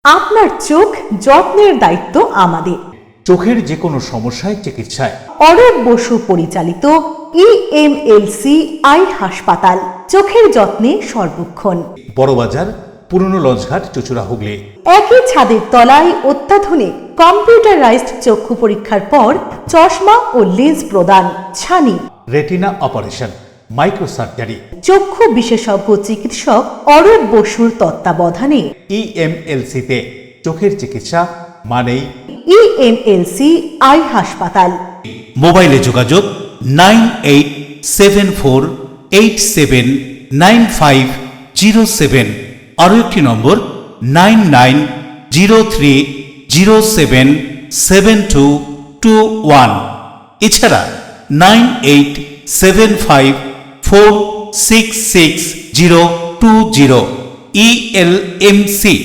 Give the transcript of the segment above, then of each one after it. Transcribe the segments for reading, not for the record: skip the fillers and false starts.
আপনার চোখ যত্নের দায়িত্ব আমাদের। চোখের যে কোনো সমস্যায় চিকিৎসায় অরূপ বসু পরিচালিত ইএমএলসি আই হাসপাতাল, চোখের যত্নে সর্বক্ষণ। বড়বাজার, পুরনো লঞ্চঘাট, চুচুড়া, হুগলি। একই ছাদের তলায় অত্যাধুনিক কম্পিউটারাইজড চক্ষু পরীক্ষার পর চশমা ও লেন্স প্রদান, ছানি, রেটিনা অপারেশন, মাইক্রোসার্জারি। চক্ষু বিশেষজ্ঞ চিকিৎসক অরূপ বসুর তত্ত্বাবধানে ইএমএলসিতে চোখের চিকিৎসা মানেই ইএমএলসি আই হাসপাতাল। মোবাইলে যোগাযোগ 9874879507, আরও একটি নম্বর 9903077221, এছাড়া 9875466020 ইএলএমসি।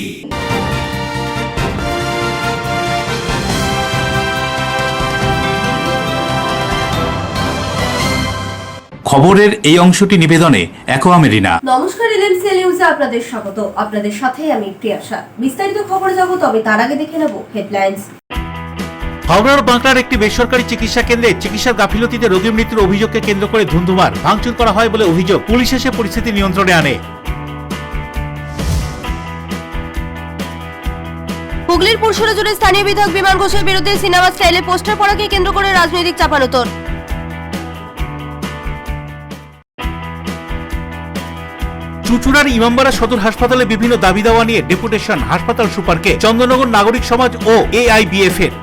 খবরের এই অংশটি নিবেদনে অ্যাকোয়া মেরিনা। নমস্কার, এলএমসিএল নিউজে আপনাদের স্বাগত। আপনাদের সাথে আমি প্রিয়াশা। বিস্তারিত খবরে যাব, তবে তার আগে দেখে নেব হেডলাইন্স। হাওড়ার বাঁকড়ার একটি বেসরকারি চিকিৎসা কেন্দ্রে চিকিৎসার গাফিলতিতে রোগীর মৃত্যুর অভিযোগকে কেন্দ্র করে ধুন্ধুমার ভাঙচুর করা হয় বলে অভিযোগ। পুলিশ এসে পরিস্থিতি নিয়ন্ত্রণে আনে। হুগলির পুরসুরা জুড়ে স্থানীয় বিধায়ক বিমান ঘোষের বিরুদ্ধে সিনেমা স্টাইলে পোস্টার পড়াকে কেন্দ্র করে রাজনৈতিক চাপানোতর। চুচুড়ার ইমামবাড়া সদর হাসপাতালে বিভিন্ন দাবি দাওয়া নিয়ে ডেপুটেশন হাসপাতাল সুপারকে চন্দননগর নাগরিক সমাজ ও এআইবিএফ এর।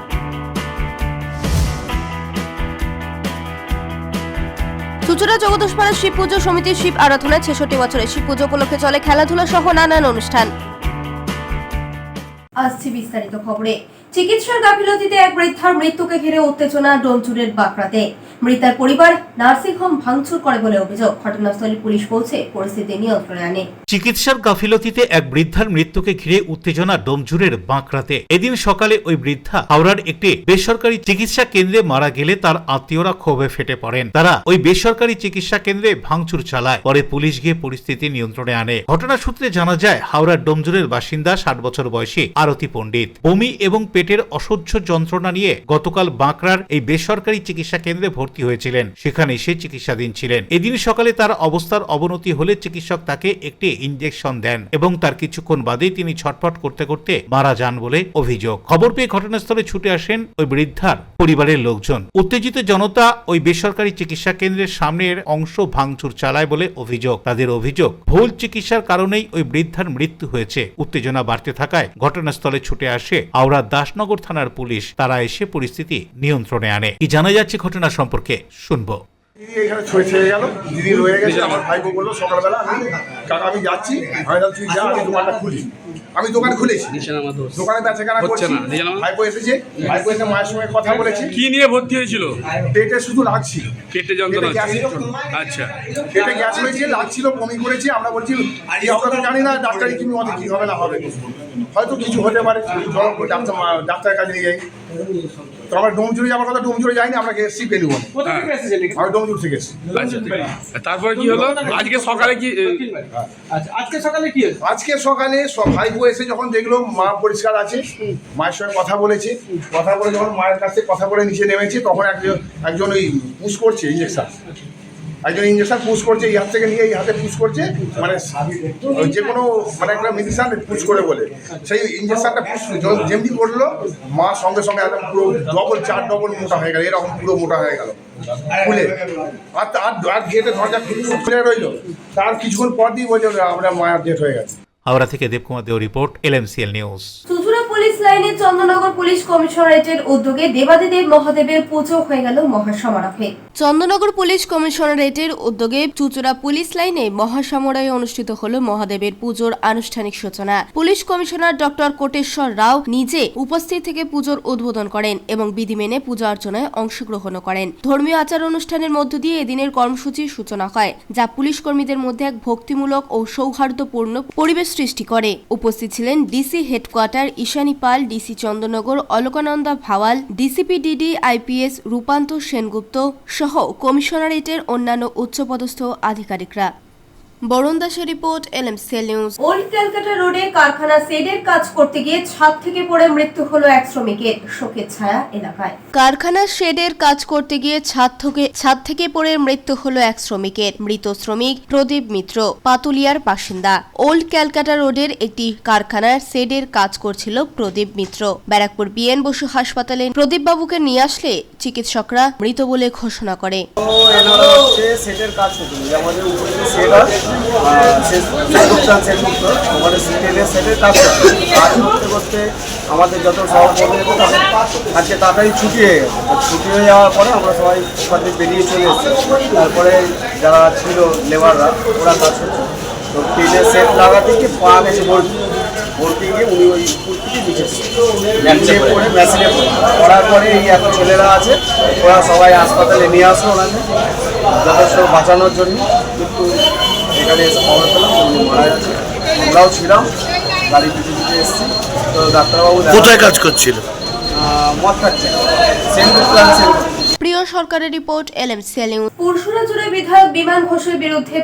চুচুড়া জগদীশপাড়া শিব পুজো সমিতির শিব আরাধনায় 66 বছরের শিব পুজো উপলক্ষে চলে খেলাধুলা সহ নানান অনুষ্ঠান। আসছে বিস্তারিত খবরে। চিকিৎসার গাফিলতিতে এক বৃদ্ধার মৃত্যুকে ঘিরে উত্তেজনা ডোমচুরের বাঁকড়াতে। মৃতার পরিবার নার্সিংহোম ভাঙচুর করে বলে অভিযোগ। ঘটনাস্থলে পুলিশ পৌঁছে পরিস্থিতি নিয়ন্ত্রণে আনে। চিকিৎসার গাফিলতিতে এক বৃদ্ধার মৃত্যুকে ঘিরে উত্তেজনা ডোমজুরের বাঁকড়াতে। এদিন সকালে ওই বৃদ্ধা হাওড়ার একটি বেসরকারি চিকিৎসা কেন্দ্রে মারা গেলে তার আত্মীয়রা ক্ষোভে ফেটে পড়েন। তারা ওই বেসরকারি চিকিৎসা কেন্দ্রে ভাঙচুর চালায়। পরে পুলিশ গিয়ে পরিস্থিতি নিয়ন্ত্রণে আনে। ঘটনা সূত্রে জানা যায়, হাওড়ার ডোমজুরের বাসিন্দা 60 বছর বয়সী আরতি পণ্ডিত বমি এবং পেটের অসহ্য যন্ত্রণা নিয়ে গতকাল বাঁকড়ার এই বেসরকারি চিকিৎসা কেন্দ্রে ভর্তি হয়েছিলেন। সেখানে সে চিকিৎসাধীন ছিলেন। এদিন সকালে তার অবস্থার অবনতি হলে চিকিৎসক তাকে একটি ইনজেকশন দেন এবং তার কিছুক্ষণ বাদেই তিনি ছটফট করতে করতে মারা যান বলে অভিযোগ। খবর পেয়ে ঘটনাস্থলে ছুটে আসেন ওই বৃদ্ধার পরিবারের লোকজন। উত্তেজিত জনতা ওই বেসরকারি চিকিৎসা কেন্দ্রের সামনের অংশ ভাঙচুর চালায় বলে অভিযোগ। তাদের অভিযোগ, ভুল চিকিৎসার কারণেই ওই বৃদ্ধার মৃত্যু হয়েছে। উত্তেজনা বাড়তে থাকায় ঘটনাস্থলে ছুটে আসে হাওড়া দাসনগর থানার পুলিশ। তারা এসে পরিস্থিতি নিয়ন্ত্রণে আনে। কি জানা যাচ্ছে ঘটনা সম্পর্কে শুনবো। এখানে ছয় ছেড়ে গেল, দিদি রয়ে গেছে। আমার ভাইপো বললো সকালবেলা, কাকা আমি যাচ্ছি, তুই যা, আমি দোকানটা খুলি। আমি দোকান খুলেছি, দোকানে বেচাকেনা করছি। ভাইপো এসেছে, ভাইপো এসে মায়ের সঙ্গে কথা বলেছে। কি নিয়ে ভর্তি হয়েছিল? পেটে শুধু লাগছিল, পেটে যন্ত্রণা। আচ্ছা, পেটে গ্যাস হয়েছে, লাগছিল, বমি করেছে। আমরা বলছি আমরা তো জানি না ডাক্তারি কি মতে কি হবে না হবে, হয়তো কিছু হতে পারে, ডাক্তারের কাছে নিয়ে যাই। তো আমরা ডোমজুড়ে যাওয়ার কথা, ডোমজুড়ে যাইনি, আমরা এসছি পেলুবন। আমি ডোমজুড় থেকে এসেছি। তারপরে কি হলো আজকে সকালে? কি আজকে সকালে কি হয়েছে? আজকে সকালে ভাইপো এসে যখন দেখলো মা পরিষ্কার আছে, মায়ের সঙ্গে কথা বলেছে। কথা বলে যখন মায়ের কাছে কথা বলে নিচে নেমেছে, তখন একজন ওই পুশ করছে ইঞ্জেকশন। একজন ইঞ্জেকশন পুশ করছে, এই হাত থেকে নিয়ে এই হাতে পুশ করছে, মানে যে কোনো মানে একটা মেডিসিন পুশ করে বলে সেই ইঞ্জেকশনটা পুশ যেমনি করলো, মা সঙ্গে সঙ্গে একদম পুরো চার ডবল মোটা হয়ে গেল, এরকম পুরো মোটা হয়ে গেল খুলে। আর গেটে দরজা খুলে রইলো। তার কিছুক্ষণ পর দিয়ে বলছে আমরা মায়ের ডেট হয়ে গেছে। হাওড়া থেকে দেবকুমার দেও report, LMCL news. Chuchura police লাইনে চন্দননগর পুলিশ কমিশনারেটের উদ্যোগে দেবাদিদেব মহাদেবের পুজো হয়ে গেল মহাসমারোহে। চন্দননগর পুলিশ কমিশনারেটের উদ্যোগে চুচুড়া পুলিশ লাইনে মহাসমারোহে অনুষ্ঠিত হল মহাদেবের পুজোর আনুষ্ঠানিক সূচনা। পুলিশ কমিশনার ডক্টর কোটেশ্বর রাও নিজে উপস্থিত থেকে পুজোর উদ্বোধন করেন এবং বিধি মেনে পূজা অর্চনায় অংশগ্রহণ করেন। ধর্মীয় আচার অনুষ্ঠানের মধ্য দিয়ে এদিনের কর্মসূচির সূচনা হয়, যা পুলিশ কর্মীদের মধ্যে এক ভক্তিমূলক ও সৌহার্দ্যপূর্ণ পরিবেশ সৃষ্টি করে। উপস্থিত ছিলেন DC headquarter Ishani Pal, DC Chandannagar Alakananda Bhawal, DCP DD IPS Rupanta Sengupta সহ কমিশনারেটের অন্যান্য উচ্চপদস্থ আধিকারিকরা। বরুণ দাসের report, LMCL news. Old Calcutta রোডে কারখানা শেডের কাজ করতে গিয়ে ছাদ থেকে পড়ে মৃত্যু হলো এক শ্রমিকের, শোকের ছায়া এলাকায়। কারখানার শেডের কাজ করতে গিয়ে ছাদ থেকে পড়ে মৃত্যু হলো এক শ্রমিকের। মৃত শ্রমিক প্রদীপ মিত্র পাতুলিয়ার বাসিন্দা। ওল্ড ক্যালকাটা রোডের একটি কারখানার শেডের কাজ করছিল প্রদীপ মিত্র। ব্যারাকপুর বিএন বসু হাসপাতালে প্রদীপ বাবুকে নিয়ে আসলে চিকিৎসকরা মৃত বলে ঘোষণা করে। সেটের কাজ করছিল, আমাদের উপরে যে সেট হয় আমাদের সেটের কাজ করতে করতে আমাদের যত সহকর্মী আজকে তাড়াতাড়ি ছুটি হয়ে গেছে। ছুটি হয়ে যাওয়ার পরে আমরা সবাই ওখান থেকে বেরিয়ে চলে এসেছি। তারপরে যারা ছিল লেবাররা ওরা কাজ করছে, তো টিনের সেট লাগাতে গিয়ে পা গেছে ভর্তি গিয়ে উনি ওই উপর থেকে নিচে পড়ে মেশিনে পড়ার পরে এই এত ছেলেরা আছে ওরা সবাই হাসপাতালে নিয়ে আসলো ওনাকে যথেষ্ট বাঁচানোর জন্য, কিন্তু এখানে এসে খবর পেলাম উনি মারা যাচ্ছে। আমরাও ছিলাম, গাড়ি পিছু পিছু এসেছি। তো ডাক্তারবাবু কোথায় কাজ করছিল? মদ খাচ্ছে প্রিয় সরকারের রিপোর্ট, LMCL নিউজ। পুরসুরা জুড়ে বিধায়ক বিমান ঘোষের বিরুদ্ধে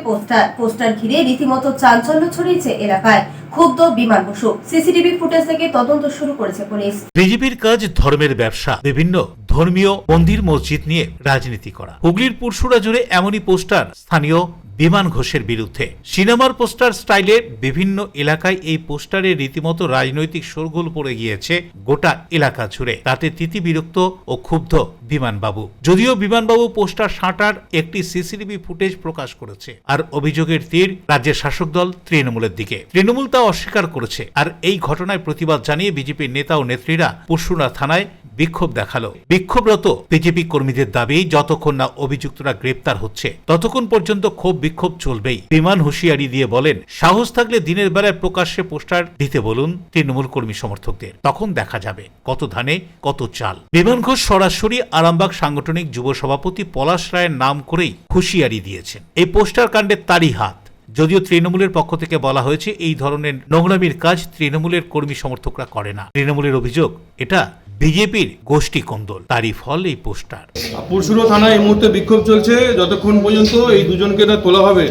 পোস্টার ঘিরে রীতিমতো চাঞ্চল্য ছড়িয়েছে এলাকায়। ক্ষুব্ধ বিমান বসু। সিসিটিভি ফুটেজ থেকে তদন্ত শুরু করেছে পুলিশ। বিজেপির কাজ ধর্মের ব্যবসা, বিভিন্ন ধর্মীয় মন্দির মসজিদ নিয়ে রাজনীতি করা। হুগলির পুরসুরা জুড়ে এমনই পোস্টার স্থানীয় বিমান ঘোষের বিরুদ্ধে। সিনেমার পোস্টার স্টাইলে বিভিন্ন এলাকায় এই পোস্টারে রীতিমতো রাজনৈতিক শোরগোল পড়ে গিয়েছে গোটা এলাকা জুড়ে। তাতে তিতিবিরক্ত ও ক্ষুব্ধ বিমানবাবু। যদিও বিমানবাবু পোস্টার সাঁটার একটি সিসিটিভি ফুটেজ প্রকাশ করেছে, আর অভিযোগের তীর রাজ্যের শাসক দল তৃণমূলের দিকে। তৃণমূল তা অস্বীকার করেছে। আর এই ঘটনায় প্রতিবাদ জানিয়ে বিজেপির নেতা ও নেত্রীরা পুরসুরা থানায় বিক্ষোভ দেখালো। বিক্ষোভরত বিজেপি কর্মীদের দাবি, যতক্ষণ না অভিযুক্তরা গ্রেপ্তার হচ্ছে ততক্ষণ পর্যন্ত ক্ষোভ বিক্ষোভ চলবেই। বিমান হুঁশিয়ারি দিয়ে বলেন, সাহস থাকলে দিনের বেলায় প্রকাশ্যে পোস্টার দিতে বলুন তৃণমূল কর্মী সমর্থকদের, তখন দেখা যাবে কত ধানে কত চাল। বিমান ঘোষ সরাসরি আরামবাগ সাংগঠনিক যুব সভাপতি পলাশ রায়ের নাম করেই হুঁশিয়ারি দিয়েছেন। এই পোস্টার কাণ্ডে তারই হাত। যদিও তৃণমূলের পক্ষ থেকে বলা হয়েছে এই ধরনের নোংরামির কাজ তৃণমূলের কর্মী সমর্থকরা করে না। তৃণমূলের অভিযোগ, এটা বিজেপির গোষ্ঠী কোন্দল, তারই ফল এই পোস্টার। পুরসুরা থানায় এই মুহূর্তে বিক্ষোভ চলছে যতক্ষণ পর্যন্ত এই দুজনকে না তোলা হবে।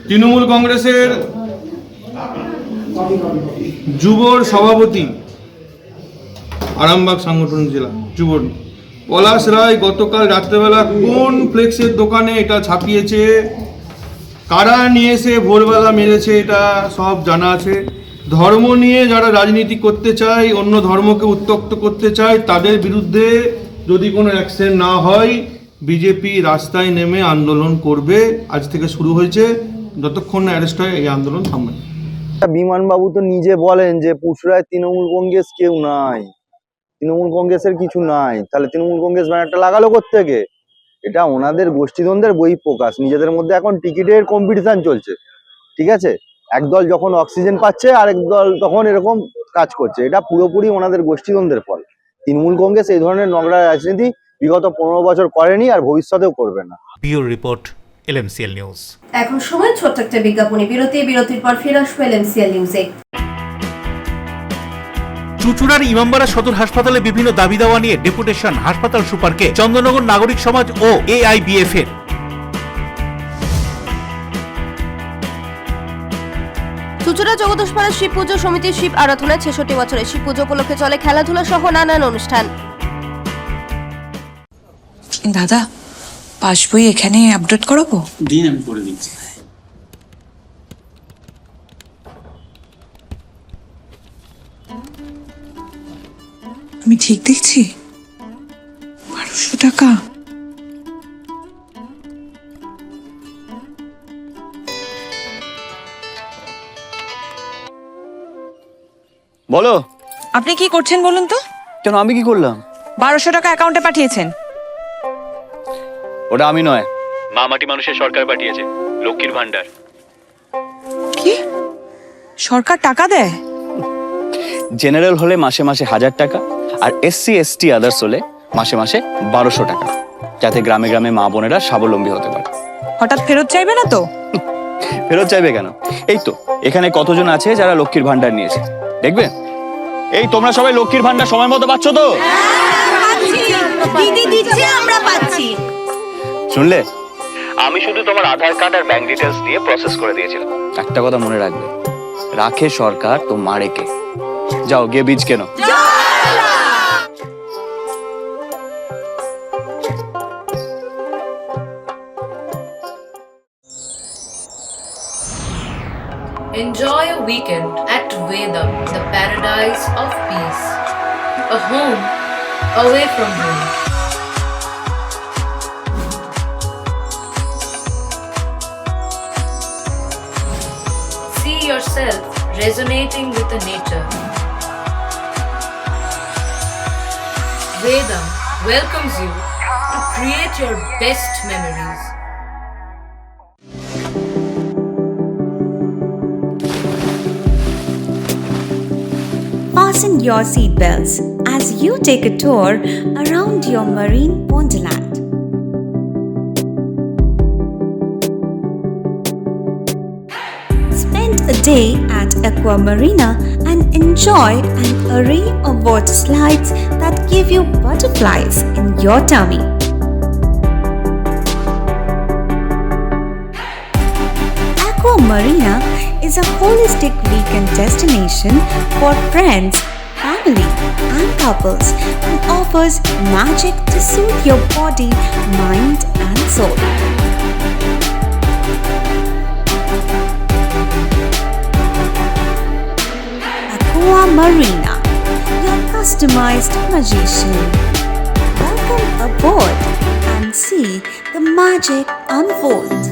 তৃণমূল কংগ্রেসের যুবর সভাপতি আরামবাগ সাংগঠনিক জেলা যুবর পলাশ রায় গতকাল রাত্রেবেলা কোন ফ্লেক্সের দোকানে এটা ছাপিয়েছে, কারা নিয়ে এসে ভোরবেলা মেরেছে, এটা সব জানা আছে। ধর্ম নিয়ে যারা রাজনীতি করতে চায়, অন্য ধর্মকে উত্তক্ত করতে চায়, তাদের বিরুদ্ধে যদি কোনো অ্যাকশন না হয় বিজেপি রাস্তায় নেমে আন্দোলন করবে। আজ থেকে শুরু হয়েছে, যতক্ষণ না অ্যারেস্ট হয় এই আন্দোলন থামবে না। বিমানবাবু তো নিজে বলেন যে পুরসুরায় তৃণমূল কংগ্রেস কেউ নাই, তৃণমূল কংগ্রেসের কিছু নাই, তাহলে তৃণমূল কংগ্রেস ব্যানারটা লাগালো কোত্থেকে? এটা ওনাদের গোষ্ঠীদ্বন্দ্বের বহিঃপ্রকাশ। নিজেদের মধ্যে এখন টিকিটের কম্পিটিশন চলছে, ঠিক আছে? একদল যখন অক্সিজেন পাচ্ছে আরেক দল তখন এরকম কাজ করছে। এটা পুরোপুরি ওনাদের গোষ্ঠীদ্বন্দ্বের ফল। তৃণমূল কংগ্রেস এই ধরনের নোংরা রাজনীতি বিগত 15 বছর করেনি আর ভবিষ্যতেও করবে না। Bureau report, LMCL news. এখন সময় ছোট্ট একটা বিজ্ঞাপনী বিরতির পর ফিরে আসবো LMCL নিউজে। চুঁচুড়ার ইমামবাড়া সদর হাসপাতালে বিভিন্ন দাবি দাওয়া নিয়ে ডেপুটেশন হাসপাতাল সুপারকে চন্দননগর নাগরিক সমাজ ও AIBF এর। চুঁচুড়া জগদীশপাড়া শিব পুজো সমিতির শিব আরাধনায় 66 বছরের শিব পুজো উপলক্ষে চলে খেলাধুলা সহ নানান অনুষ্ঠান। দাদা, পাসবই এখানে আপডেট করাবো? দিন আমি করে দিচ্ছি। আমি ঠিক দেখছি? 1200 টাকা। বলো, আপনি কি করছেন বলুন তো? কেন আমি কি করলাম? 1200 টাকা অ্যাকাউন্টে পাঠিয়েছেন। ওটা আমি নয়, মা মাটি মানুষের সরকার পাঠিয়েছে, লক্ষ্মীর ভান্ডার। কি? সরকার টাকা দেয়? জেনারেল হলে মাসে মাসে 1000 টাকা, আর SC ST আদার্স হলে মাসে মাসে 1200 টাকা, যাতে গ্রামে গ্রামে মা বোনেরা স্বাবলম্বী হতে পারে। হঠাৎ ফেরত চাইবে না তো? ফেরত চাইবে কেন? এই তো এখানে কতজন আছে যারা লক্ষ্মীর ভান্ডার নিয়েছে, দেখবেন। এই তোমরা সবাই লক্ষ্মীর ভান্ডার সময় মতো পাচ্ছ তো? দিদি দিচ্ছে, আমরা পাচ্ছি। শুনলে? আমি শুধু তোমার আধার কার্ড আর ব্যাংক ডিটেলস দিয়ে প্রসেস করে দিয়েছিলাম। একটা কথা মনে রাখবে, রাখে সরকার তো মারে কে। যাও গিয়ে বীজ কেনো। Enjoy a weekend at Vedam, the paradise of peace. A home away from home. See yourself resonating with the nature. Vedam welcomes you to create your best memories. Fasten your seatbelts as you take a tour around your marine wonderland. Spend a day at Aqua Marina and enjoy an array of water slides that give you butterflies in your tummy. Aqua Marina is a holistic weekend destination for friends, family, and couples and offers magic to soothe your body, mind, and soul. Aqua Marina, your customized magician. Welcome aboard and see the magic unfold.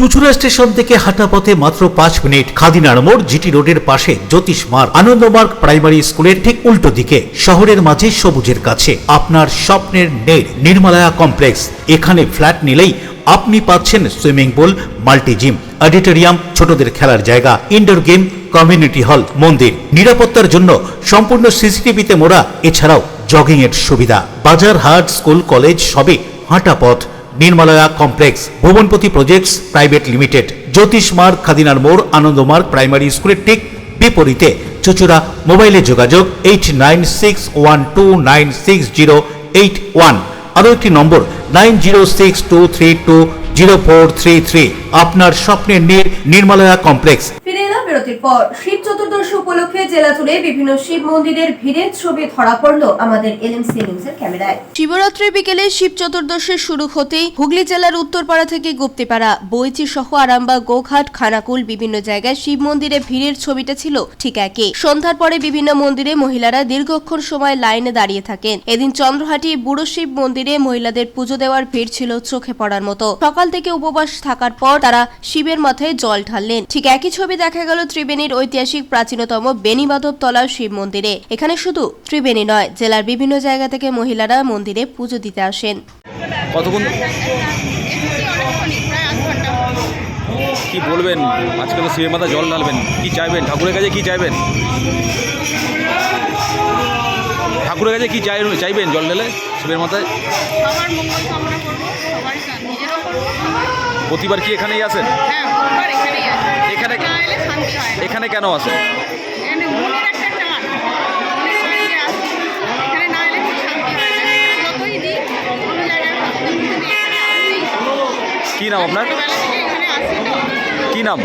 Chuchura station থেকে হাঁটা পথে মাত্র 5 minute, খাদিনার মোড়, GT রোডের পাশে জ্যোতিষ মার্গ, Ananda Marga primary স্কুলের ঠিক উল্টো দিকে, শহরের মাঝে সবুজের কাছে আপনার স্বপ্নের নেট নির্মলায়া কমপ্লেক্স। এখানে ফ্ল্যাট নিলেই আপনি পাচ্ছেন swimming pool, multi gym, auditorium, ছোটদের খেলার জায়গা, ইনডোর গেম, কমিউনিটি হল, মন্দির। নিরাপত্তার জন্য সম্পূর্ণ সিসিটিভিতে মোড়া, এছাড়াও জগিং এর সুবিধা। বাজার, হাট, স্কুল, কলেজ সবই হাঁটা পথ। নির্মলায়া কমপ্লেক্স, ভুবনপতি প্রজেক্টস প্রাইভেট লিমিটেড, জ্যোতিষ মার্গ, খাদিনার মোড়, আনন্দমার্গ প্রাইমারি স্কুলের ঠিক বিপরীতে, চুচুড়া। মোবাইলে যোগাযোগ 8961296081। আরও একটি নম্বর 9062320433। আপনার স্বপ্নের নির্মলায়া কমপ্লেক্স। ফিরে এলাম বিরতির পর। শিব চতুর্দশী উপলক্ষে জেলা জুড়ে বিভিন্ন শিব মন্দিরের ভিড়ের ছবি ধরা পড়লো আমাদের এলএমসি নিউজের ক্যামেরায়। শিবরাত্রি বিকেলে শিব চতুর্দশী শুরু হতেই হুগলি জেলার উত্তরপাড়া থেকে গুপ্তিপাড়া, বইচি সহ আরামবাগ, গোঘাট, খানাকুল বিভিন্ন জায়গায় শিব মন্দিরে ভিড়ের ছবিটা ছিল ঠিক একই। সন্ধ্যার পরে বিভিন্ন মন্দিরে মহিলারা দীর্ঘক্ষণ সময় লাইনে দাঁড়িয়ে থাকেন। এদিন চন্দ্রহাটি বুড়ো শিব মন্দিরে মহিলাদের পুজো দেওয়ার ভিড় ছিল চোখে পড়ার মতো। সকাল থেকে উপবাস থাকার পর তারা শিবের মাথায় জল ঢাললেন। ঠিক একই ছবি দেখা গেল ত্রিবেণীর ঐতিহাসিক প্রাচীনতম বেণীমাধব তলা শিব মন্দিরে। এখানে শুধু ত্রিবেণী নয়, জেলার বিভিন্ন জায়গা থেকে মহিলারা মন্দিরে পুজো দিতে আসেন। কতক্ষণ কি বলবেন? আজকে তো শিবের মাথায় জল ঢালবেন, কি চাইবেন ঠাকুরের কাছে? কি চাইবেন ঠাকুরের কাছে? কি চাইবেন জল ঢেলে শিবের মাথায়? প্রতিবার কি এখানেই আসেন? এখানে কেন আসেন? কি নাম আপনার? কি নাম?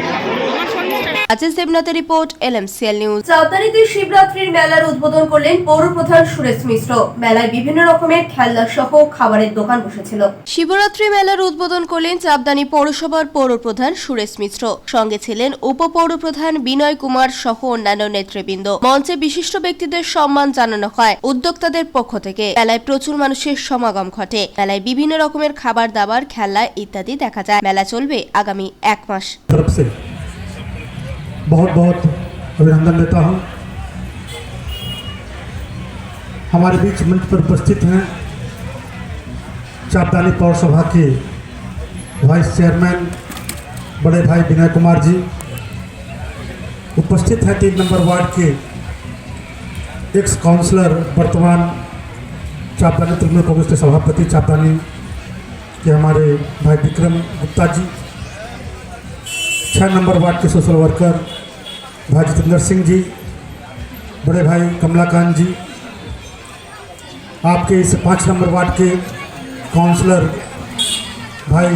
রাজেশ দেবনাথের রিপোর্ট, এলএমসিএল নিউজ। চাঁদদানিতে শিবরাত্রির মেলার উদ্বোধন করলেন পৌর প্রধান সুরেশ মিশ্র। মেলায় বিভিন্ন রকমের খেলনা সহ খাবারের দোকান বসেছিল। শিবরাত্রি মেলার উদ্বোধন করলেন চাঁদদানি পৌরসভার পৌর প্রধান সুরেশ মিশ্র। সঙ্গে ছিলেন উপপৌর প্রধান বিনয় কুমার সহ অন্যান্য নেতৃবৃন্দ। মঞ্চে বিশিষ্ট ব্যক্তিদের সম্মান জানানো হয় উদ্যোক্তাদের পক্ষ থেকে। মেলায় প্রচুর মানুষের সমাগম ঘটে। মেলায় বিভিন্ন রকমের খাবার দাবার, খেলনা ইত্যাদি দেখা যায়। মেলা চলবে আগামী 1 মাস। बहुत बहुत अभिनंदन देता हूं। हमारे बीच मंच पर उपस्थित हैं चापदानी पौरसभा के वाइस चेयरमैन बड़े भाई विनय कुमार जी। उपस्थित हैं 3 नंबर वार्ड के एक्स काउंसलर, वर्तमान चापदानी तृणमूल कांग्रेस के सभापति चापदानी के हमारे भाई विक्रम गुप्ता जी। 6 नंबर वार्ड के सोशल वर्कर भाई जितेंद्र सिंह जी, बड़े भाई कमलाकांत जी। आपके इस 5 नंबर वार्ड के काउंसलर भाई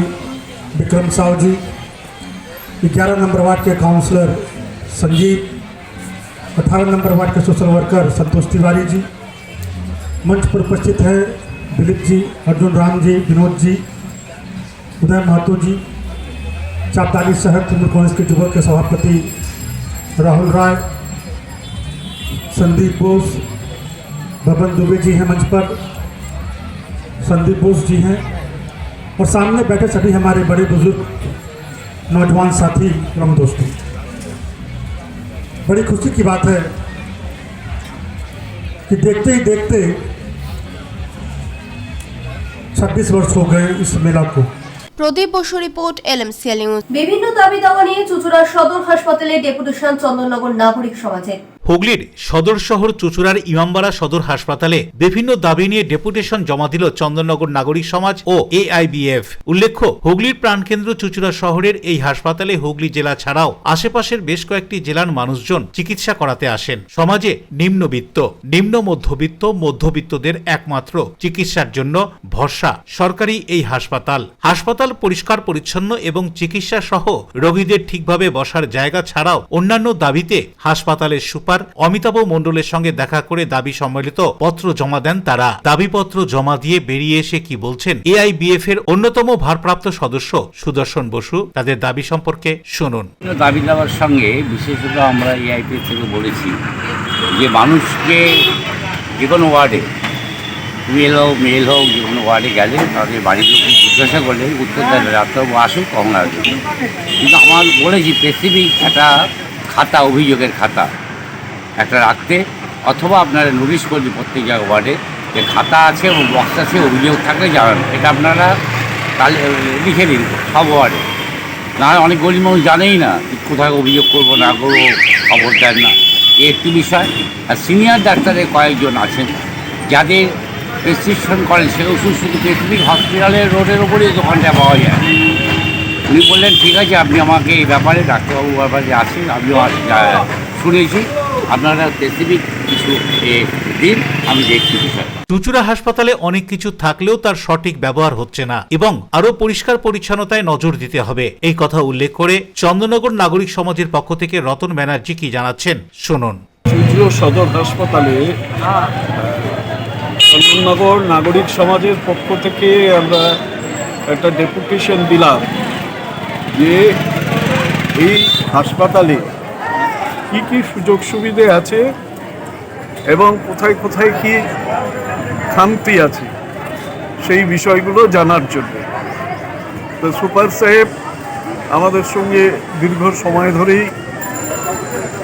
विक्रम साहू जी, 11 नंबर वार्ड के काउंसलर संजीव, 18 नंबर वार्ड के सोशल वर्कर संतोष तिवारी जी, मंच पर उपस्थित है दिलीप जी, अर्जुन राम जी, विनोद जी, उदय महतो जी, चापदानी शहर तृणमूल कांग्रेस के युवक के सभापति राहुल राय, संदीप बोस, बबन दुबे जी हैं मंच पर, संदीप बोस जी हैं, और सामने बैठे सभी हमारे बड़े बुजुर्ग नौजवान साथी एवं दोस्तों। बड़ी खुशी की बात है कि देखते ही देखते 26 वर्ष हो गए इस मेला को। প্রদীপ বসু রিপোর্ট এলএমসিএল নিউজ। বিভিন্ন দাবি দাওয়া নিয়ে চুঁচুড়া সদর হাসপাতালে ডেপুটেশন চন্দননগর নাগরিক সমাজের। হুগলির সদর শহর চুঁচুড়ার ইমামবাড়া সদর হাসপাতালে বিভিন্ন দাবি নিয়ে ডেপুটেশন জমা দিল চন্দননগর নাগরিক সমাজ ও এআইবিএফ। উল্লেখ্য, হুগলির প্রাণকেন্দ্র চুঁচুড়া শহরের এই হাসপাতালে হুগলি জেলা ছাড়াও আশেপাশের বেশ কয়েকটি জেলার মানুষজন চিকিৎসা করাতে আসেন। সমাজে নিম্নবিত্ত, নিম্ন মধ্যবিত্ত, মধ্যবিত্তদের একমাত্র চিকিৎসার জন্য ভরসা সরকারি এই হাসপাতাল। হাসপাতাল পরিষ্কার পরিচ্ছন্ন এবং চিকিৎসা সহ রোগীদের ঠিকভাবে বসার জায়গা ছাড়াও অন্যান্য দাবিতে হাসপাতালের সুপার অমিতাভ মণ্ডলের সঙ্গে দেখা করে দাবি সম্বলিত পত্র জমা দেন তারা। দাবিপত্র জমা দিয়ে বেরিয়ে এসে কি বলছেন এআইবিএফ এর অন্যতম ভারপ্রাপ্ত সদস্য সুদর্শন বসু, তাদের দাবি সম্পর্কে শুনুন। দাবি দেওয়ার সঙ্গে বিশেষত আমরা এআইপি থেকে বলেছি যে মানুষকে যে কোনো ওয়ার্ডে, ফিমেল হোক মেল হোক, যে কোনো ওয়ার্ডে গেলে তাদের বাড়ির লোক জিজ্ঞাসা করলে উত্তর দেন ডাক্তারবাবু আসুক কখন আসবে। কিন্তু আমার বলেছি স্পেসিফিক একটা খাতা, অভিযোগের খাতা একটা রাখতে, অথবা আপনারা নোটিশ করবেন প্রত্যেক জায়গায় ওয়ার্ডে যে খাতা আছে এবং বক্স আছে, অভিযোগ থাকলে জানান। এটা আপনারা তাহলে লিখে দিন সব ওয়ার্ডে, না অনেক গরিব মানুষ জানেই না কোথায় অভিযোগ করবো না করবো, খবর দেন না। একটি বিষয়। আর সিনিয়র ডাক্তারের কয়েকজন আছেন যাদের প্রেসক্রিপশন করেন, সে ওষুধ শুধু স্পেসিফিক হসপিটালের রোডের ওপরেই দোকানটা পাওয়া যায়। উনি বললেন ঠিক আছে, আপনি আমাকে এই ব্যাপারে ডাক্তারবাবু ব্যাপারে আছেন, আমিও শুনেছি, আপনারা স্পেসিফিক কিছু দিন, আমি দেখছি বিষয়। চুঁচুড়া হাসপাতালে অনেক কিছু থাকলেও তার সঠিক ব্যবহার হচ্ছে না এবং আরো পরিষ্কার পরিচ্ছন্নতায় নজর দিতে হবে, এই কথা উল্লেখ করে চন্দননগর নাগরিক সমাজের পক্ষ থেকে রতন ব্যানার্জি কি জানাচ্ছেন শুনুন। চুঁচুড়া সদর হাসপাতালে চন্দননগর নাগরিক সমাজের পক্ষ থেকে আমরা একটা ডেপুটেশন দিলাম যে এই হাসপাতালে কি কি সুযোগ সুবিধে আছে এবং কোথায় কোথায় কি খামতি আছে সেই বিষয়গুলো জানার জন্য। তো সুপার সাহেব আমাদের সঙ্গে দীর্ঘ সময় ধরেই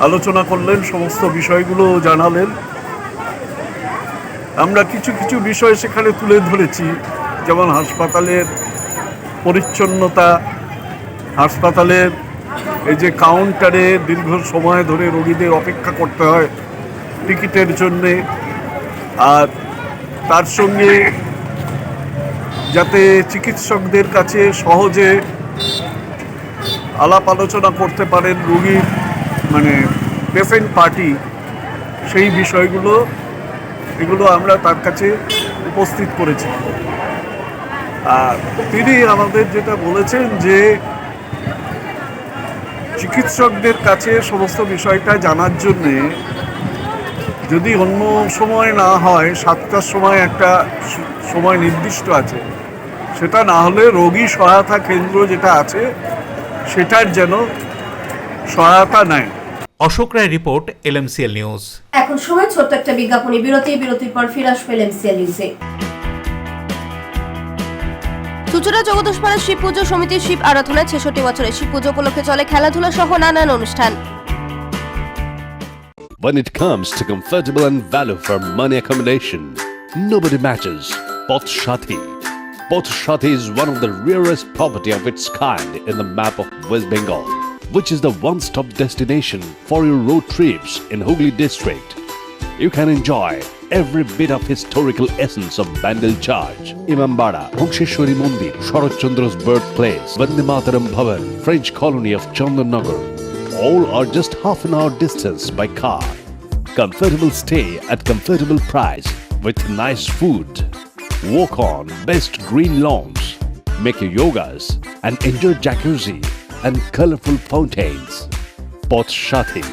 আলোচনা করলেন, সমস্ত বিষয়গুলো জানালেন। আমরা কিছু কিছু বিষয় সেখানে তুলে ধরেছি, যেমন হাসপাতালের পরিচ্ছন্নতা, হাসপাতালের এই যে কাউন্টারে দীর্ঘ সময় ধরে রোগীদের অপেক্ষা করতে হয় টিকিটের জন্যে, আর তার সঙ্গে যাতে চিকিৎসকদের কাছে সহজে আলাপ আলোচনা করতে পারেন রোগীর মানে পেশেন্ট পার্টি, সেই বিষয়গুলো এগুলো আমরা তার কাছে উপস্থিত করেছি। আর তিনি আমাদের যেটা বলেছেন যে চিকিৎসকদের কাছে সমস্ত বিষয়টা জানার জন্যে যদি অন্য সময় না হয়, 7টার সময় একটা সময় নির্দিষ্ট আছে, সেটা না হলে রোগী সহায়তা কেন্দ্র যেটা আছে সেটার যেন সহায়তা নেয়। অশোক রায় রিপোর্ট, এলএমসিএল নিউজ। এখন সময় ছোট্ট একটা বিজ্ঞাপনী বিরতি, বিরতির পর ফিরে আসবে এলএমসিএল নিউজে। চুঁচুড়া জগদীশপাড়া শিব পুজো সমিতির শিব আরাধনায় 66 বছরের শিব পুজো উপলক্ষে চলে খেলাধুলা সহ নানান অনুষ্ঠান। When it comes to comfortable and value for money accommodation, nobody matches Pothshati. Pothshati is one of the rarest property of its kind in the map of West Bengal, which is the one-stop destination for your road trips in Hooghly district. You can enjoy every bit of historical essence of Bandel Charge, Imambara, Bhongsheshwari Mandir, Sharat Chandra's birthplace, Vande Mataram Bhavan, French colony of Chandanagar. All are just half an hour distance by car. Comfortable stay at comfortable price with nice food. Walk on best green lawns. make your yogas, and enjoy jacuzzi and colorful fountains. Poth Shathi,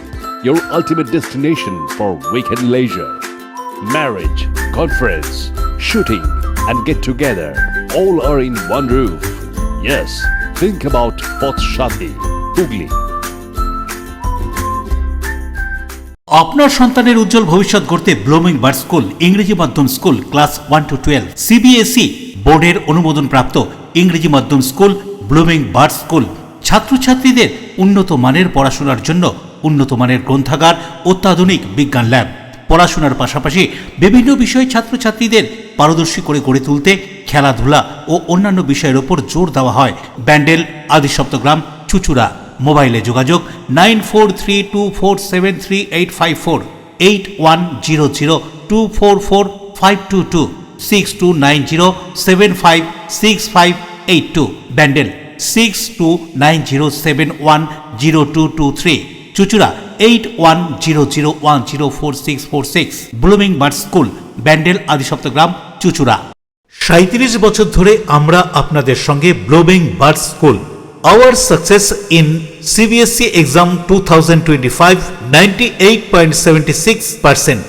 your ultimate destination for weekend leisure. Marriage, conference, shooting, and get together all are in one roof. Yes, think about Poth Shathi, Hooghly. আপনার সন্তানের উজ্জ্বল ভবিষ্যৎ গড়তে blooming bird school ইংরেজি মাধ্যম school class 1 to 12 CBSE বোর্ডের অনুমোদন প্রাপ্ত ইংরেজি মাধ্যম স্কুল ব্লুমিং বার্ড স্কুল ছাত্রছাত্রীদের উন্নত মানের পড়াশোনার জন্য উন্নত মানের গ্রন্থাগার, অত্যাধুনিক বিজ্ঞান ল্যাব, পড়াশোনার পাশাপাশি বিভিন্ন বিষয়ে ছাত্রছাত্রীদের পারদর্শী করে গড়ে তুলতে খেলাধুলা ও অন্যান্য বিষয়ের ওপর জোর দেওয়া হয়। ব্যান্ডেল, আদি সপ্তগ্রাম, চুচুড়া। মোবাইলে যোগাযোগ 9432473854, 8100244522, 6290756582, Bandel 6290710223, Chuchura 8100104646, blooming bird school, Bandel, আদি সপ্তগ্রাম, চুচুড়া। 37 বছর ধরে আমরা আপনাদের সঙ্গে blooming bird school. Our success in CBSE exam 2025 98.76%.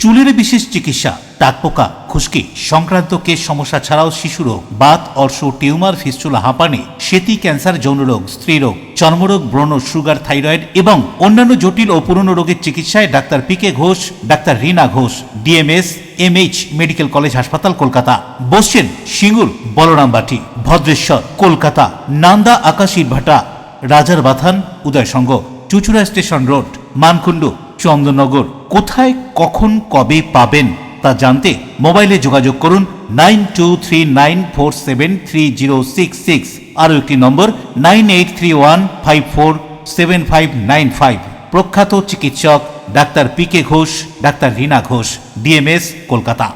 চুলের বিশেষ চিকিৎসা, টাকপোকা, খুশকি সংক্রান্ত কেশ সমস্যা ছাড়াও শিশুরোগ, বাত, অর্শ, টিউমার, ফিস্টুলা, হাঁপানি, সেতি, ক্যান্সার, যৌনরোগ, স্ত্রীরোগ, চর্মরোগ, ব্রণ, সুগার, থাইরয়েড এবং অন্যান্য জটিল ও পুরনো রোগের চিকিৎসায় ডাক্তার পিকে Ghosh, doctor Rina Ghosh, DMS, MH medical college হাসপাতাল, কলকাতা। বসছেন সিঙ্গুর, বলরামবাটি, ভদ্রেশ্বর, কলকাতা, নান্দা, আকাশ, ইটভাটা, রাজার বাথান, উদয়সঙ্গ, চুচুড়া স্টেশন রোড, মানকুণ্ডু, চন্দননগর। কোথায়, কখন, কবে পাবেন তা জানতে মোবাইলে যোগাযোগ করুন 9239473066, আরও একটি নম্বর 9831547595। প্রখ্যাত চিকিৎসক doctor PK Ghosh, doctor Rina Ghosh, DMS, Kolkata.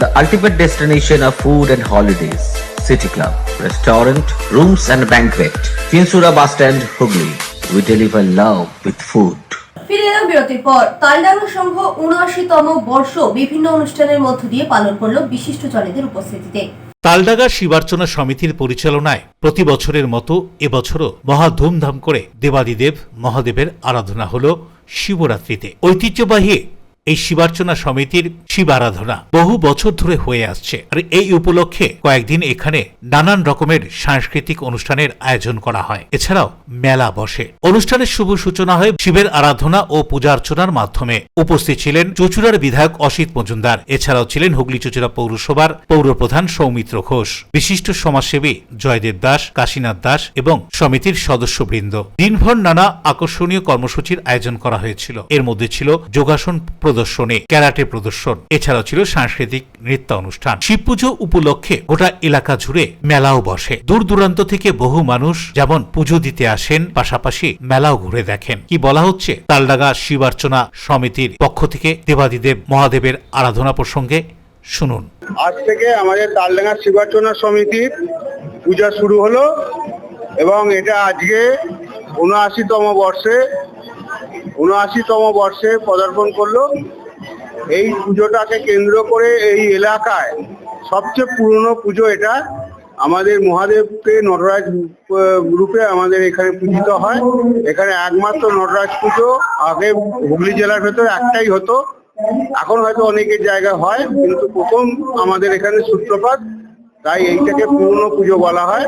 The ultimate destination of food and holidays. City Club, restaurant, rooms and banquet. Chinsura Bus Stand, Hooghly. We deliver love with food. ফিরে এলাম বিরতির পর। তালডাঙ্গা সংঘ ৭৯তম বর্ষ বিভিন্ন অনুষ্ঠানের মধ্য দিয়ে পালন করলো বিশিষ্ট জনেদের উপস্থিতিতে। তালডাঙ্গা শিবার্চনা সমিতির পরিচালনায় প্রতি বছরের মতো এবছরও মহা ধুমধাম করে দেবাদিদেব মহাদেবের আরাধনা হল শিবরাত্রিতে। ঐতিহ্যবাহী এই শিবার্চনা সমিতির শিব আরাধনা বহু বছর ধরে হয়ে আসছে, আর এই উপলক্ষে কয়েকদিন এখানে নানান রকমের সাংস্কৃতিক অনুষ্ঠানের আয়োজন করা হয়। এছাড়াও মেলা বসে। অনুষ্ঠানের শুভ সূচনা হয় শিবের আরাধনা ও পূজা অর্চনার মাধ্যমে। উপস্থিত ছিলেন চুচুড়ার বিধায়ক অসিত মজুমদার, এছাড়াও ছিলেন হুগলি চুচুড়া পৌরসভার পৌরপ্রধান সৌমিত্র ঘোষ, বিশিষ্ট সমাজসেবী জয়দেব দাস, কাশীনাথ দাস এবং সমিতির সদস্যবৃন্দ। দিনভর নানা আকর্ষণীয় কর্মসূচির আয়োজন করা হয়েছিল। এর মধ্যে ছিল যোগাসন প্রদর্শনী, ক্যারাটে প্রদর্শন, এছাড়াও ছিল সাংস্কৃতিক নৃত্য অনুষ্ঠান। শিব পুজো উপলক্ষে গোটা এলাকা জুড়ে মেলাও বসে। দূর দূরান্ত থেকে বহু মানুষ যেমন পুজো দিতে আসেন, পাশাপাশি মেলাও ঘুরে দেখেন। কি বলা হচ্ছে তালডাঙ্গা শিবার্চনা সমিতির পক্ষ থেকে দেবাদিদেব মহাদেবের আরাধনা প্রসঙ্গে শুনুন। আজ থেকে আমাদের তালডাঙ্গা শিবার্চনা সমিতির পূজা শুরু হলো এবং এটা আজকে ৭৯তম বর্ষে পদার্পণ করলো। এই পুজোটাকে কেন্দ্র করে এই এলাকায় সবচেয়ে পুরনো পুজো এটা। আমাদের মহাদেবকে নটরাজ রূপে আমাদের এখানে পূজিত হয়। এখানে একমাত্র নটরাজ পুজো আগে হুগলি জেলার ভেতর একটাই হতো, এখন হয়তো অনেকের জায়গায় হয়, কিন্তু প্রথম আমাদের এখানে সূত্রপাত, তাই এইটাকে পুরনো পুজো বলা হয়।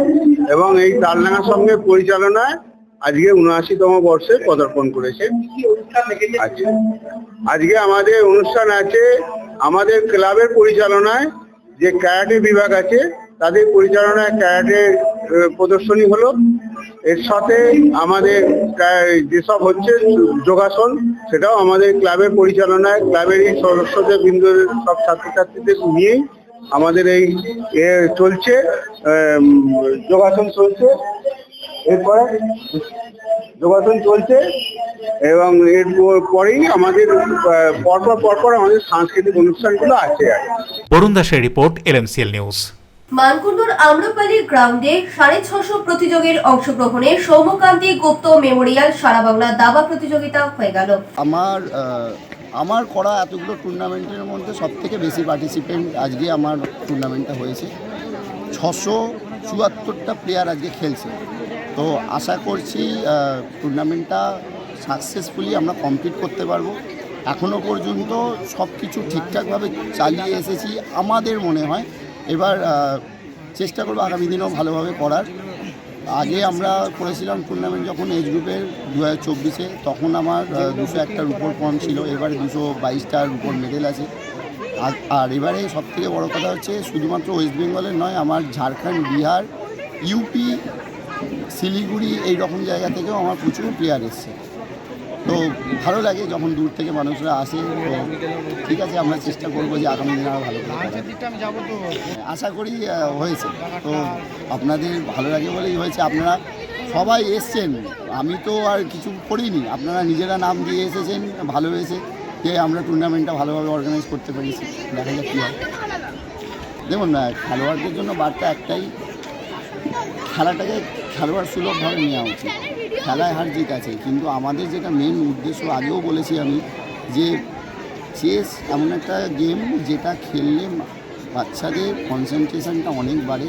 এবং এই তালডাঙ্গা সঙ্গের পরিচালনায় আজকে ৭৯তম বর্ষে পদার্পণ করেছে। আজকে আমাদের অনুষ্ঠান আছে আমাদের ক্লাবের পরিচালনায়, যে ক্যারাটে বিভাগ আছে তাদের পরিচালনায় ক্যারাটে প্রদর্শনী হলো। এর সাথে আমাদের যেসব হচ্ছে যোগাসন, সেটাও আমাদের ক্লাবের পরিচালনায়, ক্লাবেরই সদস্যদের বৃন্দের সব ছাত্রছাত্রীদের নিয়েই আমাদের এই চলছে, যোগাসন চলছে। এরপরে যোগাসন চলছে এবং এর পরেই আমাদের পরপর আমাদের সাংস্কৃতিক অনুষ্ঠানগুলো আছে। বরুণ দাসের রিপোর্ট, LMCL নিউজ। মানকুণ্ডুর আম্রপালি গ্রাউন্ডে 650 প্রতিযোগীর অংশগ্রহণে সৌম্যকান্তি গুপ্ত মেমোরিয়াল সারা বাংলা দাবা প্রতিযোগিতা হয়ে গেল। আমার করা এতগুলো টুর্নামেন্টের মধ্যে সবথেকে বেশি পার্টিসিপেন্ট আজকে আমার টুর্নামেন্টটা হয়েছে। 674টা প্লেয়ার আজকে খেলছে। তো আশা করছি টুর্নামেন্টটা সাকসেসফুলি আমরা কমপ্লিট করতে পারবো। এখনও পর্যন্ত সব কিছু ঠিকঠাকভাবে চালিয়ে এসেছি আমাদের মনে হয়। এবার চেষ্টা করবো আগামী দিনেও ভালোভাবে করার। আগে আমরা করেছিলাম টুর্নামেন্ট যখন এজ গ্রুপের 2024-এ, তখন আমার 201টার উপর পয়েন্ট ছিল। এবারে 222টার উপর মেডেল আছে। আর এবারে সবথেকে বড় কথা হচ্ছে শুধুমাত্র ওয়েস্ট বেঙ্গলের নয়, আমার ঝাড়খণ্ড, বিহার, ইউপি, শিলিগুড়ি এই রকম জায়গা থেকেও আমার প্রচুর প্লেয়ার এসছে। তো ভালো লাগে যখন দূর থেকে মানুষরা আসে। ঠিক আছে, আমরা চেষ্টা করবো যে আগামী দিনে আরও ভালো করে আশা করি হয়েছে। তো আপনাদের ভালো লাগে বলেই হয়েছে। আপনারা সবাই এসছেন, আমি তো আর কিছু করিনি, আপনারা নিজেরা নাম দিয়ে এসেছেন, ভালো হয়েছে যে আমরা টুর্নামেন্টটা ভালোভাবে অর্গানাইজ করতে পেরেছি। দেখা যাক কী হয়। দেখুন না, খেলোয়াড়দের জন্য বার্তা একটাই, খেলাটাকে খেলোয়াড় সুলভভাবে নেওয়া উচিত। খেলায় হার জিত আছে, কিন্তু আমাদের যেটা মেন উদ্দেশ্য, আগেও বলেছি আমি, যে চেস এমন একটা গেম যেটা খেললে বাচ্চাদের কনসেন্ট্রেশনটা অনেক বাড়ে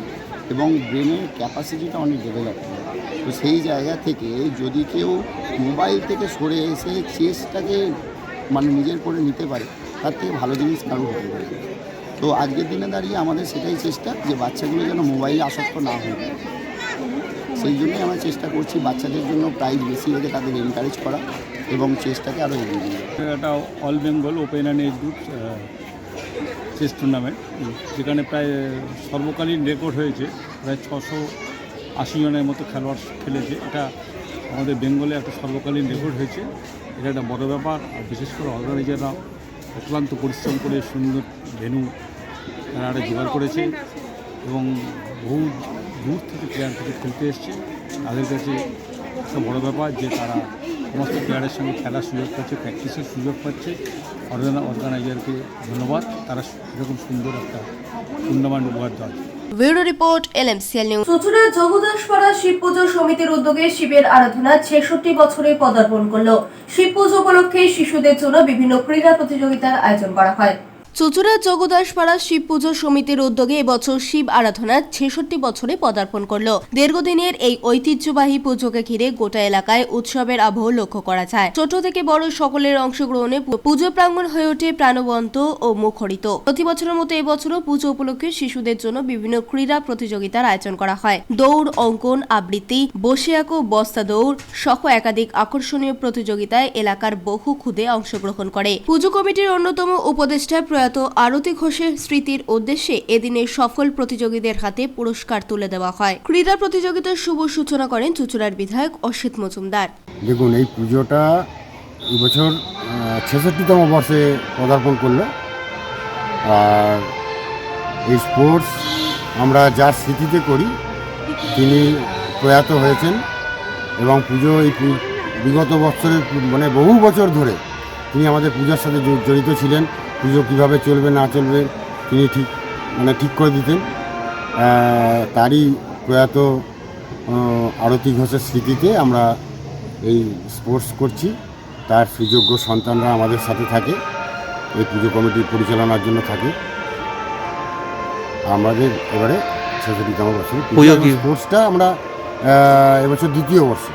এবং ব্রেনের ক্যাপাসিটিটা অনেক ডেভেলপ হয়। তো সেই জায়গা থেকে যদি কেউ মোবাইল থেকে সরে এসে চেসটাকে নিজের করে নিতে পারে, তার থেকে ভালো জিনিস কারো হতে পারে। তো আজকের দিনে দাঁড়িয়ে আমাদের সেটাই চেষ্টা, যে বাচ্চাগুলো যেন মোবাইলে আসক্ত না হয়। সেই জন্যই আমরা চেষ্টা করছি বাচ্চাদের জন্য প্রাইজ বেশি রেখে তাদের এনকারেজ করা এবং চেষ্টাকে আরও এগিয়ে নিয়ে যাওয়া। এটা all Bengal open and age group chess tournament, যেখানে প্রায় সর্বকালীন রেকর্ড হয়েছে। প্রায় 680 জনের মতো খেলোয়াড় খেলেছে। এটা আমাদের বেঙ্গলে একটা সর্বকালীন রেকর্ড হয়েছে। এটা একটা বড় ব্যাপার। আর বিশেষ করে অর্গানাইজাররা অক্লান্ত পরিশ্রম করে সুন্দর ভেন্যু তারা জোগাড় করেছে এবং বহু দূর থেকে প্লেয়ার থেকে খেলতে এসছে। তাদের কাছে একটা বড় ব্যাপার যে তারা সমস্ত প্লেয়ারের সঙ্গে খেলার সুযোগ পাচ্ছে, প্র্যাকটিসের সুযোগ পাচ্ছে। অর্গানাইজারকে ধন্যবাদ, তারা এরকম সুন্দর একটা টুর্নামেন্ট উপহার দেওয়া। Bureau report, LMCL news. চুঁচুড়া যোগদাসপাড়া শিব পুজো সমিতির উদ্যোগে শিবের আরাধনা 66 বছরে পদার্পণ করলো। শিব পুজো উপলক্ষে শিশুদের জন্য বিভিন্ন ক্রীড়া প্রতিযোগিতার আয়োজন করা হয়। চুঁচুড়া যোগদাসপাড়া শিব পুজো সমিতির উদ্যোগে এবছর শিব আরাধনা 66 বছরে পদার্পণ করল। দীর্ঘদিনের এই ঐতিহ্যবাহী পুজোকে ঘিরে গোটা এলাকায় উৎসবের আবহ লক্ষ্য করা যায়। ছোট থেকে বড় সকলের অংশগ্রহণে পুজো প্রাঙ্গণ হয়ে ওঠে প্রাণবন্ত ও মুখরিত। প্রতি বছরের মতো এবছরও পুজো উপলক্ষে শিশুদের জন্য বিভিন্ন ক্রীড়া প্রতিযোগিতার আয়োজন করা হয়। দৌড়, অঙ্কন, আবৃত্তি, বসে আঁকো, বস্তা দৌড় সহ একাধিক আকর্ষণীয় প্রতিযোগিতায় এলাকার বহু খুদে অংশগ্রহণ করে। পুজো কমিটির অন্যতম উপদেষ্টা আরতি ঘোষের স্মৃতির উদ্দেশ্যে এদিনের সফল প্রতিযোগীদের হাতে পুরস্কার তুলে দেওয়া হয়। ক্রীড়া প্রতিযোগিতার শুভ সূচনা করেন চুঁচুড়ার বিধায়ক অসিত মজুমদার। দেখুন, এই পুজোটা এবছর 66তম বর্ষে পদার্পণ করলো। আর এই স্পোর্টস আমরা যার স্মৃতিতে করি, তিনি প্রয়াত হয়েছেন এবং পুজো এই বিগত বছরের বহু বছর ধরে তিনি আমাদের পূজার সাথে জড়িত ছিলেন। পুজো কীভাবে চলবে না চলবে তিনি ঠিক করে দিতেন। তারই প্রয়াত আরতি ঘোষের স্মৃতিতে আমরা এই স্পোর্টস করছি। তার সুযোগ্য সন্তানরা আমাদের সাথে থাকে, এই পুজো কমিটির পরিচালনার জন্য থাকে। আমাদের এবারে 66তম বছর স্পোর্টসটা আমরা এবছর দ্বিতীয় বর্ষ।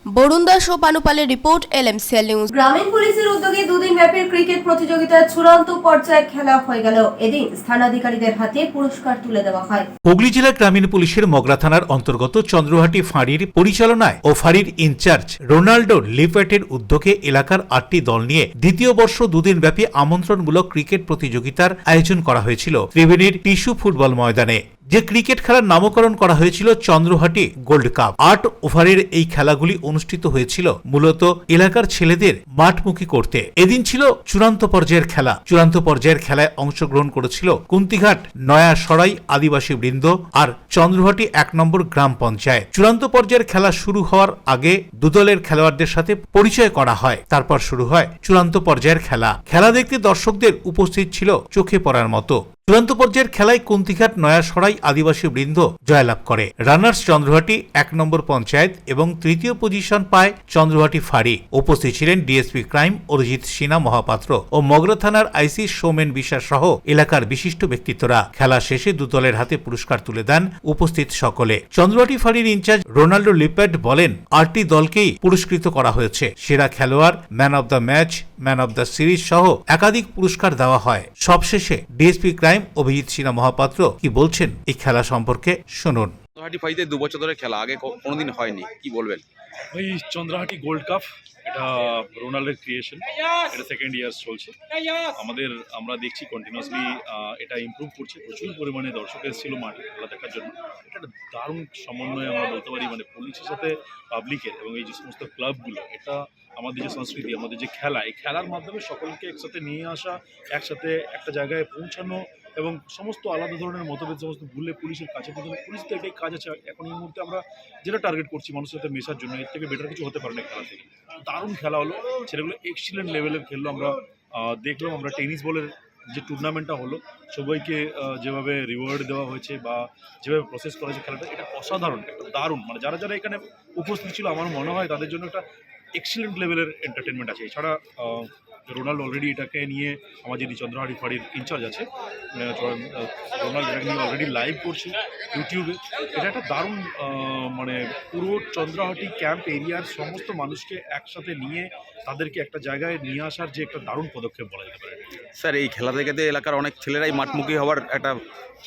বরুণ দাস ও পানুপালের রিপোর্ট, LMCL নিউজ। গ্রামীণ পুলিশের উদ্যোগে দুদিন ব্যাপী ক্রিকেট প্রতিযোগিতার চূড়ান্ত পর্যায়ে খেলা হয়ে গেল। এদিন স্থানাধিকারীদের হাতে পুরস্কার তুলে দেওয়া হয়। হুগলি জেলা গ্রামীণ পুলিশের মগরা থানার অন্তর্গত চন্দ্রহাটি ফাঁড়ির পরিচালনায় ও ফাঁড়ির ইনচার্জ রোনাল্ডো লিপেটের উদ্যোগে এলাকার 8টি দল নিয়ে দ্বিতীয় বর্ষ দুদিন ব্যাপী আমন্ত্রণমূলক ক্রিকেট প্রতিযোগিতার আয়োজন করা হয়েছিল ত্রিবেণীর টিস্যু ফুটবল ময়দানে। যে ক্রিকেট খেলার নামকরণ করা হয়েছিল চন্দ্রহাটি গোল্ড কাপ। 8 ওভারের এই খেলাগুলি অনুষ্ঠিত হয়েছিল মূলত এলাকার ছেলেদের মাঠমুখী করতে। এদিন ছিল চূড়ান্ত পর্যায়ের খেলা। চূড়ান্ত পর্যায়ের খেলায় অংশগ্রহণ করেছিল কুন্তিঘাট নয়া সরাই আদিবাসী বৃন্দ আর চন্দ্রহাটি 1 নম্বর গ্রাম পঞ্চায়েত। চূড়ান্ত পর্যায়ের খেলা শুরু হওয়ার আগে দুদলের খেলোয়াড়দের সাথে পরিচয় করা হয়। তারপর শুরু হয় চূড়ান্ত পর্যায়ের খেলা। খেলা দেখতে দর্শকদের উপস্থিত ছিল চোখে পড়ার মতো। চূড়ান্ত পর্যায়ের খেলায় কুন্তিঘাট নয়া সরাই আদিবাসী বৃন্দ জয়লাভ করে। রানার্স চন্দ্রহাটি 1 নম্বর পঞ্চায়েত এবং তৃতীয় পজিশন পায় চন্দ্রহাটি ফাঁড়ি। উপস্থিত ছিলেন ডিএসপি ক্রাইম অরিজিৎ সিনহা মহাপাত্র ও মগরা থানার আইসি সৌমেন বিশ্বাস সহ এলাকার বিশিষ্ট ব্যক্তিত্বরা। খেলা শেষে দুদলের হাতে পুরস্কার তুলে দেন উপস্থিত সকলে। চন্দ্রহাটি ফাঁড়ির ইনচার্জ রোনাল্ডো লিপেট বলেন, 8টি দলকেই পুরস্কৃত করা হয়েছে। সেরা খেলোয়াড়, man of the match, man of the series সহ একাধিক পুরস্কার দেওয়া হয়। সবশেষে ডিএসপি ক্রাইম অভিজিৎ সিনহা মহাপাত্র কি বলছেন এই খেলা সম্পর্কে শুনুন। চন্দ্রহাটি ফাঁড়িতে 2 বছর ধরে খেলা, আগে কোনোদিন হয়নি, কি বলবেন? ওই চন্দ্রহাটি গোল্ড কাপ, এটা রোনাল্ডোর ক্রিয়েশন, এটা সেকেন্ড ইয়ার চলছে আমাদের। আমরা দেখছি কন্টিনিউয়াসলি এটা ইমপ্রুভ করছে। প্রচুর পরিমাণে দর্শক এসেছিল মাঠে খেলা দেখার জন্য। এটা একটা দারুণ সমন্বয় আমরা বলতে পারি, মানে পুলিশের সাথে পাবলিকের এবং এই যে সমস্ত ক্লাবগুলো। এটা আমাদের যে সংস্কৃতি, আমাদের যে খেলা, এই খেলার মাধ্যমে সকলকে একসাথে নিয়ে আসা, একসাথে একটা জায়গায় পৌঁছানো এবং সমস্ত আলাদা ধরনের মতভেদ সমস্ত ভুলে পুলিশের কাছে পৌঁছানো। পুলিশ তো এটাই কাজ আছে এখন এই মুহূর্তে। আমরা যেটা টার্গেট করছি মানুষের সাথে মেশার জন্য, এর থেকে বেটার কিছু হতে পারে না খেলা থেকে। দারুণ খেলা হলো, ছেলেগুলো এক্সিলেন্ট লেভেলের খেললো। আমরা দেখলাম, আমরা টেনিস বলের যে টুর্নামেন্টটা হলো, সবাইকে যেভাবে রিওয়ার্ড দেওয়া হয়েছে বা যেভাবে প্রসেস করা হয়েছে খেলাটা, এটা অসাধারণ, একটা দারুণ। মানে যারা যারা এখানে উপস্থিত ছিল আমার মনে হয় তাদের জন্য একটা এক্সিলেন্ট লেভেলের এন্টারটেনমেন্ট আছে। এছাড়া রোনাল্ডো অলরেডি এটাকে নিয়ে আমার যিনি চন্দ্রহাটি ফাঁড়ির ইনচার্জ আছে, রোনাল্ডো এটাকে নিয়ে অলরেডি লাইভ করছে ইউটিউবে। এটা একটা দারুণ, মানে পুরো চন্দ্রহাটি ক্যাম্প এরিয়ার সমস্ত মানুষকে একসাথে নিয়ে তাদেরকে একটা জায়গায় নিয়ে আসার যে একটা দারুণ পদক্ষেপ বলা যেতে পারে। স্যার, এই খেলা থেকে এলাকার অনেক ছেলেরাই মাঠমুখী হওয়ার একটা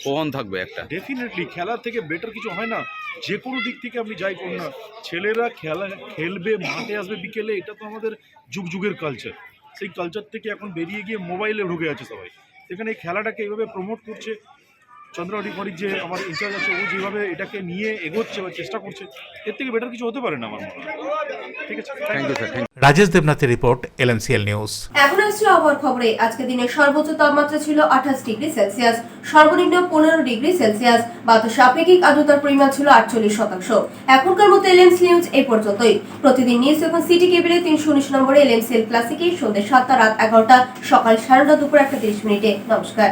প্রবণ থাকবে একটা। ডেফিনেটলি খেলা থেকে বেটার কিছু হয় না। যে কোনো দিক থেকে আপনি যাই করুন না, ছেলেরা খেলা খেলবে, মাঠে আসবে বিকেলে, এটা তো আমাদের যুগ যুগের কালচার। সেই কালচার থেকে এখন বেরিয়ে গিয়ে মোবাইলে ঢুকে আছে সবাই। সেখানে এই খেলাটাকে এইভাবে প্রমোট করছে চন্দ্রহাটি ফাঁড়ির যে আমার ইনচার্জ আছে, ও যেভাবে এটাকে নিয়ে এগোচ্ছে বা চেষ্টা করছে, এর থেকে বেটার কিছু হতে পারে না আমার মনে হয়। ঠিক আছে, থ্যাংক ইউ স্যার। রাজেশ দেবনাথের রিপোর্ট, LMCL নিউজ। এখন আসছে আবহাওয়ার খবরে। আজকে দিনের সর্বোচ্চ তাপমাত্রা ছিল 28 ডিগ্রি সেলসিয়াস, সর্বনিম্ন 15 ডিগ্রি সেলসিয়াস। বাতাসে আপেক্ষিক আর্দ্রতার পরিমাণ ছিল 48%। এখনকার মতো LMC নিউজ এই পর্যন্তই। প্রতিদিন নিউজ এখন সিটি কেবিলে 319 নম্বরে LMCL ক্লাসিকে সন্ধ্যে 7টা, রাত 11টা, সকাল 9:30, দুপুর 1:30। নমস্কার।